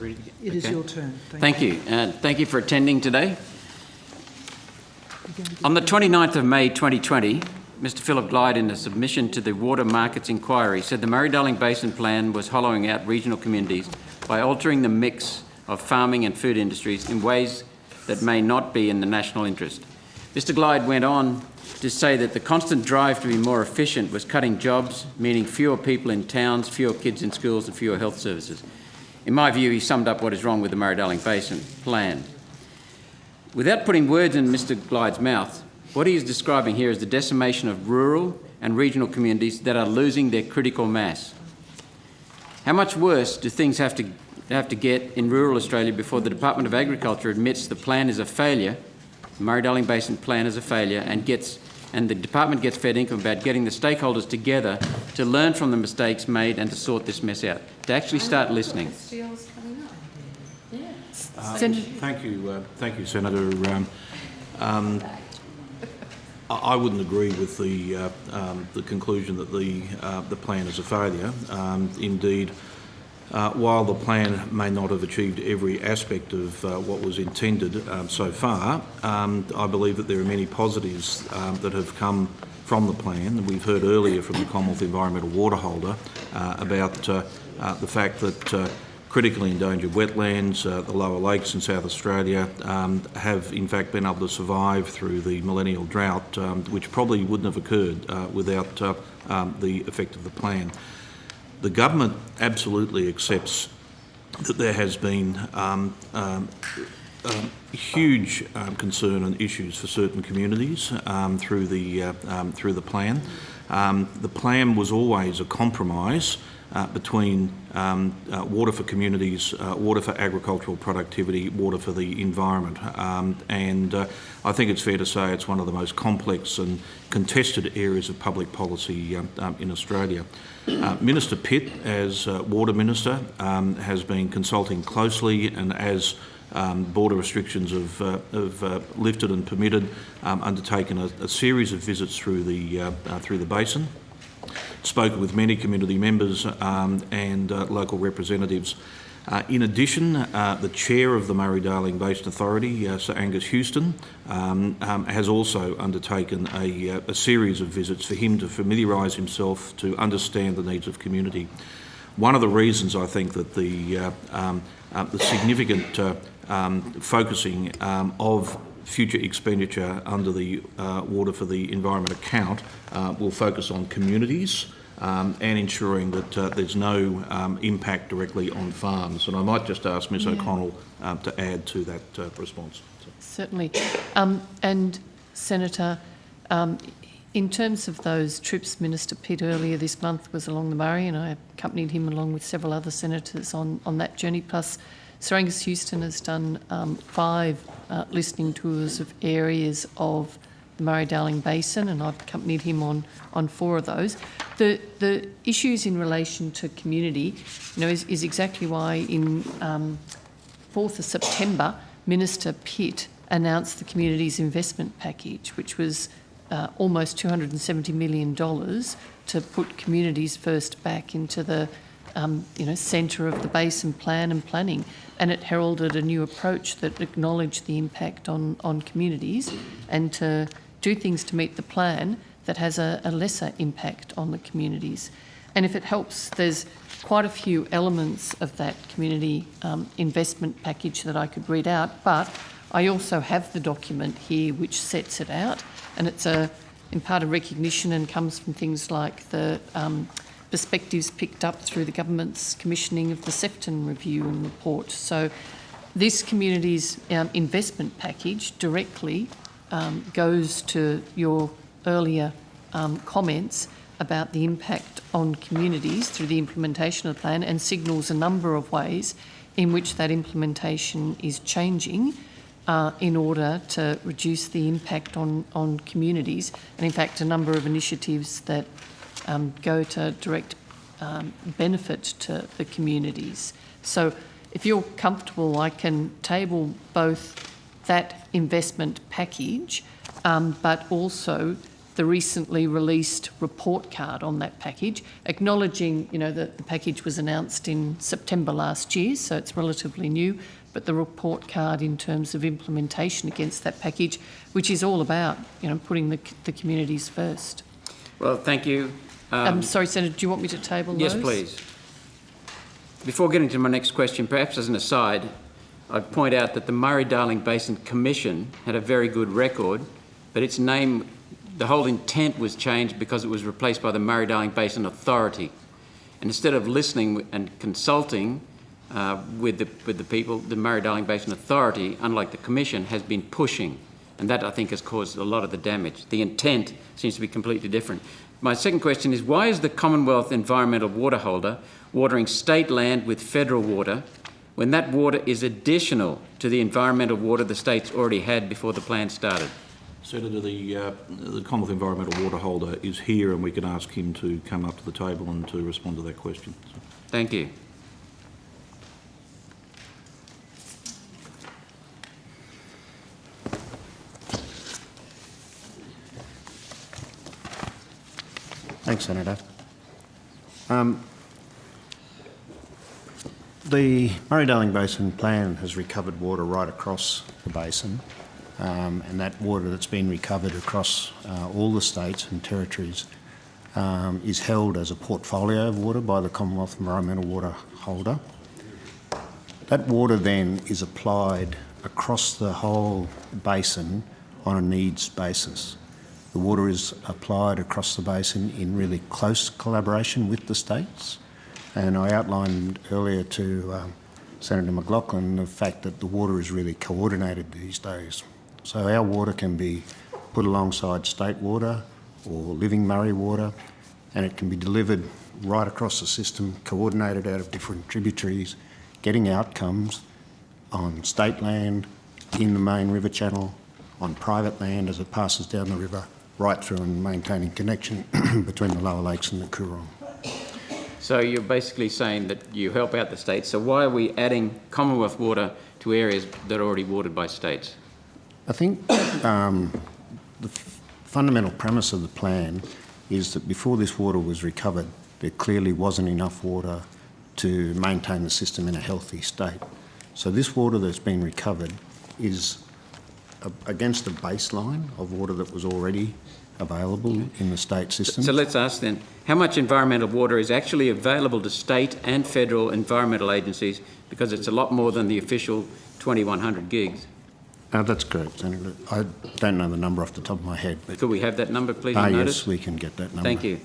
It is your turn. Thank you. Thank you for attending today. On the 29th of May 2020, Mr Philip Glyde, in a submission to the Water Markets Inquiry, said the Murray-Darling Basin Plan was hollowing out regional communities by altering the mix of farming and food industries in ways that may not be in the national interest. Mr Glyde went on to say that the constant drive to be more efficient was cutting jobs, meaning fewer people in towns, fewer kids in schools and fewer health services. In my view, he summed up what is wrong with the Murray-Darling Basin Plan. Without putting words in Mr Glyde's mouth, what he is describing here is the decimation of rural and regional communities that are losing their critical mass. How much worse do things have to get in rural Australia before the Department of Agriculture admits the plan is a failure, the Murray-Darling Basin Plan is a failure, and the department gets fair income about getting the stakeholders together to learn from the mistakes made and to sort this mess out, to actually start listening? Thank you, Senator. I wouldn't agree with the conclusion that the plan is a failure. Indeed, while the plan may not have achieved every aspect of what was intended so far, I believe that there are many positives that have come from the plan. We've heard earlier from the Commonwealth Environmental Water Holder about the fact that critically endangered wetlands, the lower lakes in South Australia, have in fact been able to survive through the millennial drought, which probably wouldn't have occurred without the effect of the plan. The government absolutely accepts that there has been huge concern and issues for certain communities through the plan. The plan was always a compromise between water for communities, water for agricultural productivity, water for the environment. And I think it's fair to say it's one of the most complex and contested areas of public policy in Australia. Minister Pitt, as Water Minister, has been consulting closely, and as border restrictions have lifted and permitted, undertaken a series of visits through the basin. Spoken with many community members and local representatives. In addition, the chair of the Murray-Darling Basin Authority, Sir Angus Houston, has also undertaken a series of visits for him to familiarise himself, to understand the needs of community. One of the reasons I think that the significant focusing of future expenditure under the Water for the Environment account will focus on communities and ensuring that there's no impact directly on farms. And I might just ask Ms O'Connell to add to that response. Certainly. And Senator, in terms of those trips, Minister Pitt earlier this month was along the Murray, and I accompanied him along with several other senators on that journey. Plus, Sir Angus Houston has done 5 listening tours of areas of the Murray-Darling Basin, and I've accompanied him on 4 of those. The issues in relation to community, is exactly why in 4th of September, Minister Pitt announced the Communities Investment Package, which was almost $270 million to put communities first back into the centre of the basin plan and planning, and it heralded a new approach that acknowledged the impact on communities and to do things to meet the plan that has a lesser impact on the communities. And if it helps, there's quite a few elements of that community investment package that I could read out, but I also have the document here which sets it out, and it's in part a recognition and comes from things like the perspectives picked up through the government's commissioning of the Sefton review and report. So this community's investment package directly goes to your earlier comments about the impact on communities through the implementation of the plan, and signals a number of ways in which that implementation is changing in order to reduce the impact on communities, and in fact a number of initiatives that go to direct benefit to the communities. So if you're comfortable, I can table both that investment package but also the recently released report card on that package, acknowledging, that the package was announced in September last year, so it's relatively new, but the report card in terms of implementation against that package, which is all about, putting the communities first. Well, thank you. Sorry, Senator, do you want me to table those? Yes, please. Before getting to my next question, perhaps as an aside, I'd point out that the Murray-Darling Basin Commission had a very good record, but its name, the whole intent was changed because it was replaced by the Murray-Darling Basin Authority. And instead of listening and consulting with the people, the Murray-Darling Basin Authority, unlike the Commission, has been pushing. And that, I think, has caused a lot of the damage. The intent seems to be completely different. My second question is, why is the Commonwealth environmental water holder watering state land with federal water when that water is additional to the environmental water the states already had before the plan started? Senator, the Commonwealth environmental water holder is here, and we can ask him to come up to the table and to respond to that question. Thank you. Thanks, Senator. The Murray-Darling Basin Plan has recovered water right across the basin, and that water that's been recovered across all the states and territories is held as a portfolio of water by the Commonwealth environmental water holder. That water then is applied across the whole basin on a needs basis. The water is applied across the basin in really close collaboration with the states. And I outlined earlier to Senator McLaughlin the fact that the water is really coordinated these days. So our water can be put alongside state water or living Murray water, and it can be delivered right across the system, coordinated out of different tributaries, getting outcomes on state land, in the main river channel, on private land as it passes down the river, right through and maintaining connection between the lower lakes and the Coorong. So you're basically saying that you help out the states. So why are we adding Commonwealth water to areas that are already watered by states? I think the fundamental premise of the plan is that before this water was recovered, there clearly wasn't enough water to maintain the system in a healthy state. So this water that's been recovered is against a baseline of water that was already available in the state system. So let's ask then, how much environmental water is actually available to state and federal environmental agencies, because it's a lot more than the official 2100 gigs? That's correct, Senator. I don't know the number off the top of my head. But could we have that number, please? Yes, we can get that number. Thank you.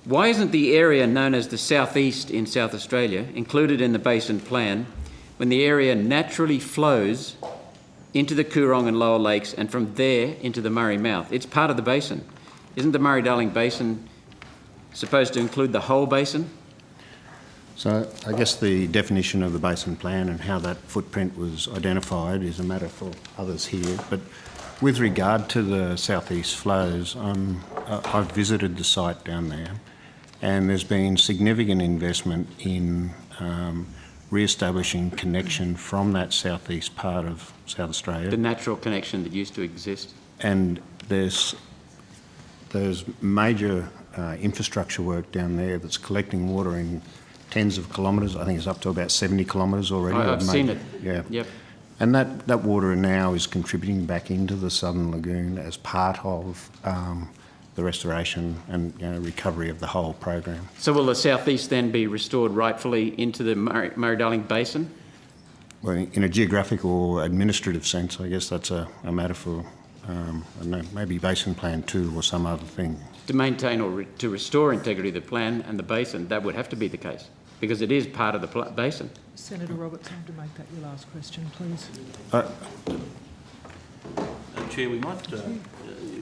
Why isn't the area known as the Southeast in South Australia included in the Basin Plan when the area naturally flows into the Coorong and Lower Lakes and from there into the Murray Mouth? It's part of the basin. Isn't the Murray-Darling Basin supposed to include the whole basin? So I guess the definition of the Basin Plan and how that footprint was identified is a matter for others here. But with regard to the southeast flows, I've visited the site down there, and there's been significant investment in re-establishing connection from that southeast part of South Australia. The natural connection that used to exist. And there's major infrastructure work down there that's collecting water in tens of kilometres. I think it's up to about 70 kilometres already. I've seen it. Yeah. Yep. And that water now is contributing back into the Southern Lagoon as part of the restoration and recovery of the whole program. So will the southeast then be restored rightfully into the Murray-Darling Basin? Well, in a geographical or administrative sense, I guess that's a matter for I don't know, maybe Basin Plan 2 or some other thing. To maintain or to restore integrity of the plan and the basin, that would have to be the case, because it is part of the basin. Senator Roberts, I'm to make that your last question, please. Chair, we might,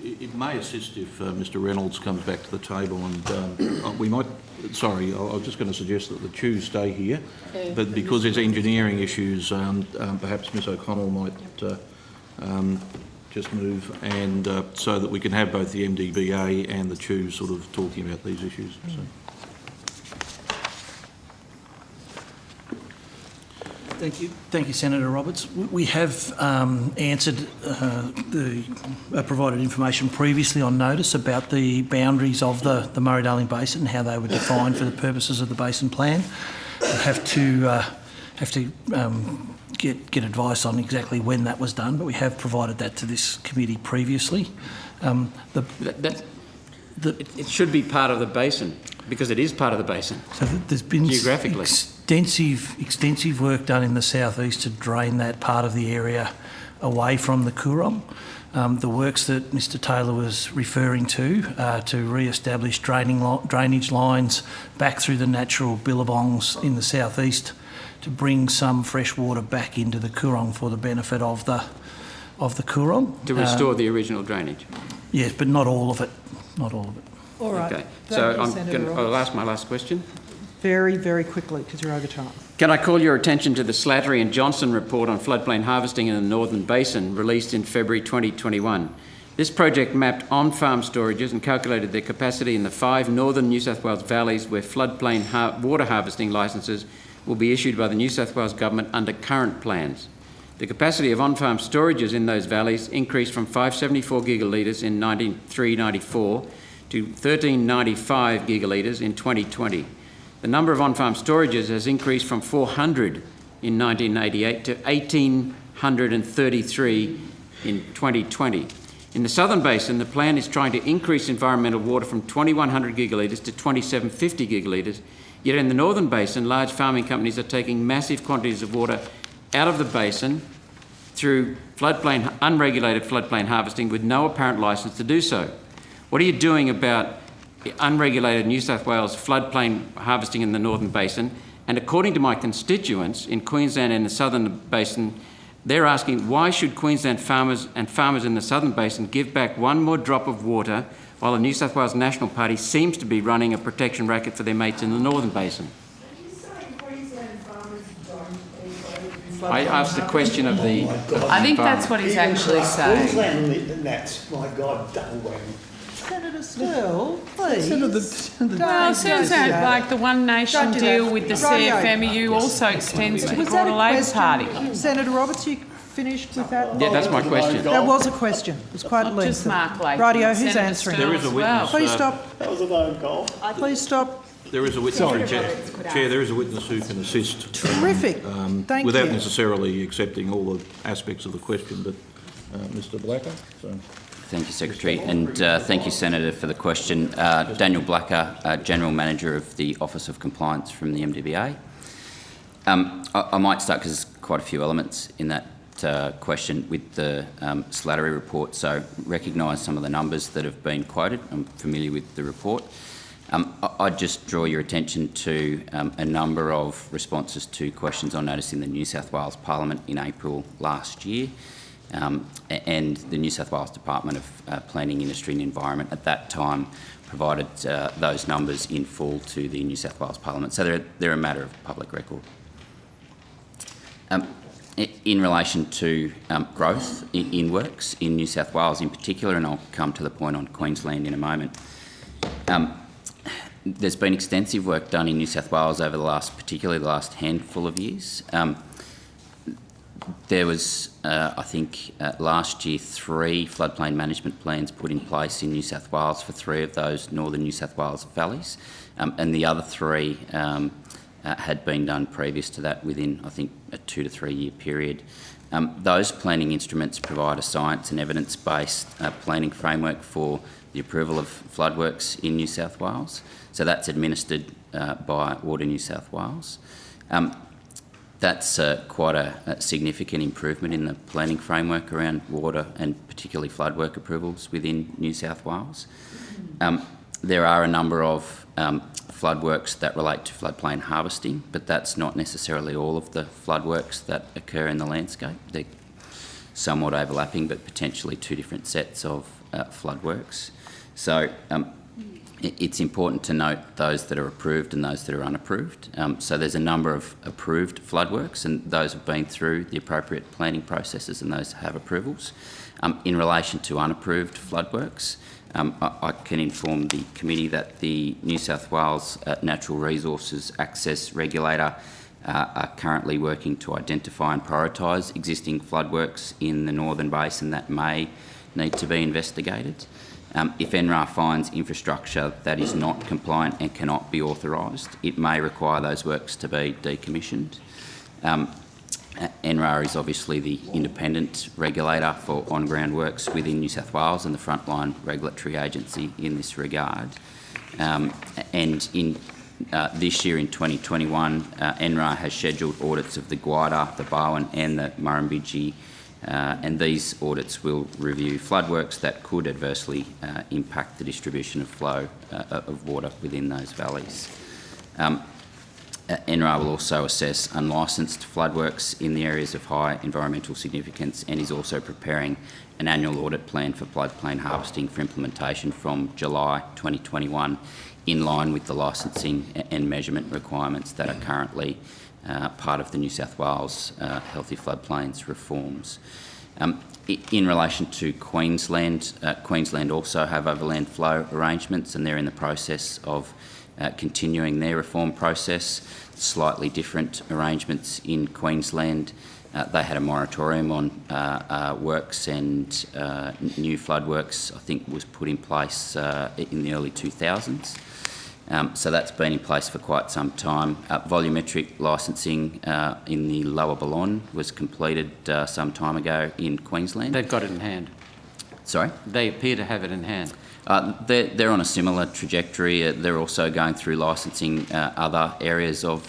it may assist if Mr Reynolds comes back to the table, and we might, sorry, I was just going to suggest that the Chews stay here, but because there's engineering issues, perhaps Ms O'Connell might just move, and so that we can have both the MDBA and the Chews sort of talking about these issues. So. Thank you, Senator Roberts. We have answered provided information previously on notice about the boundaries of the Murray-Darling Basin and how they were defined for the purposes of the Basin Plan. We have to get advice on exactly when that was done, but we have provided that to this committee previously. It should be part of the basin, because it is part of the basin. So there's been geographically extensive work done in the southeast to drain that part of the area away from the Coorong. The works that Mr Taylor was referring to re-establish drainage lines back through the natural billabongs in the southeast to bring some fresh water back into the Coorong for the benefit of the Coorong. To restore the original drainage? Yes, but not all of it. Not all of it. All right. Okay, Thank so you, I'll ask my last question. Very, very quickly, because you're over time. Can I call your attention to the Slattery and Johnson report on floodplain harvesting in the Northern Basin, released in February 2021? This project mapped on-farm storages and calculated their capacity in the 5 northern New South Wales valleys where floodplain water harvesting licences will be issued by the New South Wales Government under current plans. The capacity of on-farm storages in those valleys increased from 574 gigalitres in 93-94 to 1395 gigalitres in 2020. The number of on-farm storages has increased from 400 in 1988 to 1,833 in 2020. In the Southern Basin, the plan is trying to increase environmental water from 2,100 gigalitres to 2,750 gigalitres, yet in the Northern Basin, large farming companies are taking massive quantities of water out of the basin through unregulated floodplain harvesting with no apparent licence to do so. What are you doing about unregulated New South Wales floodplain harvesting in the Northern Basin? And according to my constituents in Queensland and the Southern Basin, they're asking, why should Queensland farmers and farmers in the Southern Basin give back one more drop of water while the New South Wales National Party seems to be running a protection racket for their mates in the Northern Basin? I asked the question of the... I think that's what he's actually saying. Queensland, that's, my God, double whammy. Senator Still, please. Well, it sounds like the One Nation Don't do deal that. with the Radio. CFMEU also extends to the Was that broader a Labor question? Party. Senator Roberts, you finished with that? Yeah, that's my question. That was a question. It was quite lengthy. Just Mark Lake. Radio, and who's Senator answering? Sterle There is a as witness. well. Please stop. That was a phone call. Please stop. There is a witness. Chair, there is a witness who can assist. Terrific. Thank without you. necessarily accepting all the aspects of the question, but Mr Blacker. So. Thank you, Secretary, and thank you, Senator, for the question. Daniel Blacker, General Manager of the Office of Compliance from the MDBA. I might start, because there's quite a few elements in that question, with the Slattery report, so recognise some of the numbers that have been quoted. I'm familiar with the report. I'd just draw your attention to a number of responses to questions on notice in the New South Wales Parliament in April last year. And the New South Wales Department of Planning, Industry and Environment at that time provided those numbers in full to the New South Wales Parliament. So they're a matter of public record. In relation to growth in works in New South Wales in particular, and I'll come to the point on Queensland in a moment, there's been extensive work done in New South Wales over particularly the last handful of years. There was, I think, last year 3 floodplain management plans put in place in New South Wales for 3 of those northern New South Wales valleys, and the other 3 had been done previous to that within, I think, a 2 to 3 year period. Those planning instruments provide a science and evidence-based planning framework for the approval of floodworks in New South Wales. So that's administered by Water New South Wales. That's quite a significant improvement in the planning framework around water and particularly floodwork approvals within New South Wales. There are a number of floodworks that relate to floodplain harvesting, but that's not necessarily all of the floodworks that occur in the landscape. They're somewhat overlapping, but potentially 2 different sets of floodworks. So it's important to note those that are approved and those that are unapproved. So there's a number of approved floodworks, and those have been through the appropriate planning processes, and those have approvals. In relation to unapproved floodworks, I can inform the committee that the New South Wales Natural Resources Access Regulator are currently working to identify and prioritise existing floodworks in the Northern Basin that may need to be investigated. If NRA finds infrastructure that is not compliant and cannot be authorised, it may require those works to be decommissioned. NRA is obviously the independent regulator for on-ground works within New South Wales and the frontline regulatory agency in this regard. And in this year, in 2021, NRA has scheduled audits of the Guida, the Barwon and the Murrumbidgee, and these audits will review floodworks that could adversely impact the flow of water within those valleys. NRA will also assess unlicensed floodworks in the areas of high environmental significance and is also preparing an annual audit plan for floodplain harvesting for implementation from July 2021, in line with the licensing and measurement requirements that are currently part of the New South Wales Healthy Floodplains reforms. In relation to Queensland, Queensland also have overland flow arrangements, and they're in the process of continuing their reform process. Slightly different arrangements in Queensland. They had a moratorium on works, and new flood works, I think, was put in place in the early 2000s. So that's been in place for quite some time. Volumetric licensing in the Lower Ballon was completed some time ago in Queensland. They've got it in hand. Sorry? They appear to have it in hand. They're on a similar trajectory. They're also going through licensing other areas of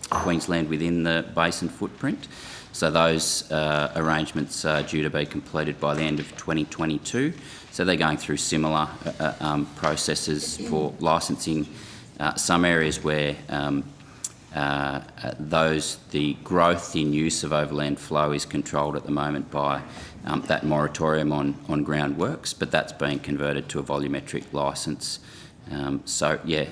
Queensland within the basin footprint. So those arrangements are due to be completed by the end of 2022. So they're going through similar processes for licensing. Some areas where the growth in use of overland flow is controlled at the moment by that moratorium on ground works, but that's being converted to a volumetric licence. So yeah,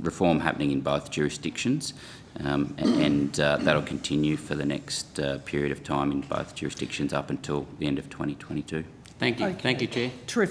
reform happening in both jurisdictions, and that'll continue for the next period of time in both jurisdictions up until the end of 2022. Thank you. Okay. Thank you, Chair. Terrific.